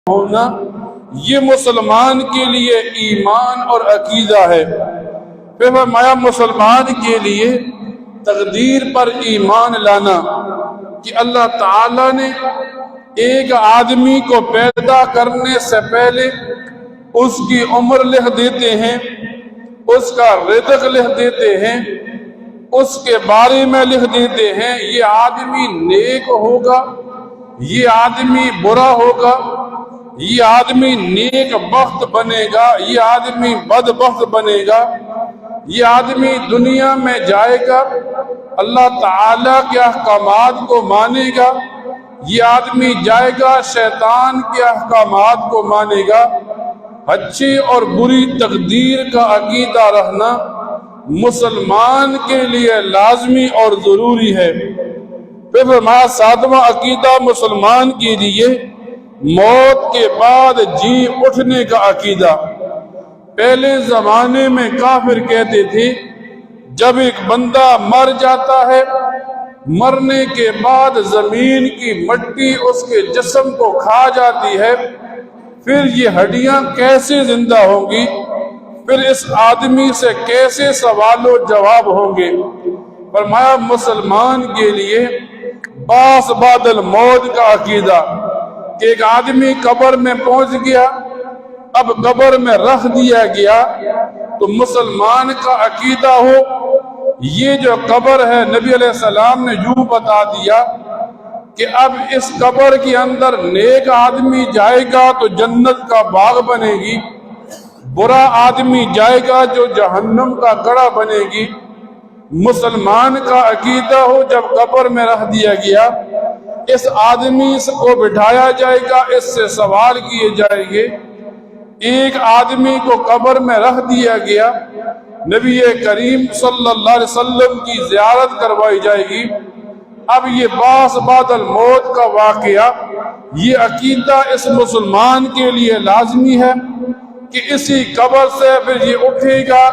ہونا یہ مسلمان کے لیے ایمان اور عقیدہ ہے۔ پھر فرمایا مسلمان کے لیے تقدیر پر ایمان لانا کہ اللہ تعالیٰ نے ایک آدمی کو پیدا کرنے سے پہلے اس کی عمر لکھ دیتے ہیں، اس کا رزق لکھ دیتے ہیں، اس کے بارے میں لکھ دیتے ہیں یہ آدمی نیک ہوگا، یہ آدمی برا ہوگا، یہ آدمی نیک بخت بنے گا، یہ آدمی بدبخت بنے گا، یہ آدمی دنیا میں جائے گا اللہ تعالیٰ کے احکامات کو مانے گا، یہ آدمی جائے گا شیطان کے احکامات کو مانے گا۔ اچھی اور بری تقدیر کا عقیدہ رہنا مسلمان کے لیے لازمی اور ضروری ہے۔ پھر فرمایا ساتواں عقیدہ مسلمان کے لیے موت کے بعد جی اٹھنے کا عقیدہ۔ پہلے زمانے میں کافر کہتے تھے جب ایک بندہ مر جاتا ہے مرنے کے بعد زمین کی مٹی اس کے جسم کو کھا جاتی ہے، پھر یہ ہڈیاں کیسے زندہ ہوں گی، پھر اس آدمی سے کیسے سوال و جواب ہوں گے۔ فرمایا مسلمان کے لیے باس بعد الموت کا عقیدہ کہ ایک آدمی قبر میں پہنچ گیا، اب قبر میں رکھ دیا گیا تو مسلمان کا عقیدہ ہو یہ جو قبر ہے نبی علیہ السلام نے یوں بتا دیا کہ اب اس قبر کے اندر نیک آدمی جائے گا تو جنت کا باغ بنے گی، برا آدمی جائے گا جو جہنم کا گڑھا بنے گی۔ مسلمان کا عقیدہ ہو جب قبر میں رکھ دیا گیا اس آدمی کو بٹھایا جائے گا، اس سے سوال کیے جائیں گے۔ ایک آدمی کو قبر میں رکھ دیا گیا، نبی کریم صلی اللہ علیہ وسلم کی زیارت کروائی جائے گی۔ اب یہ باس بعد الموت کا واقعہ یہ عقیدہ اس مسلمان کے لیے لازمی ہے کہ اسی قبر سے پھر یہ اٹھے گا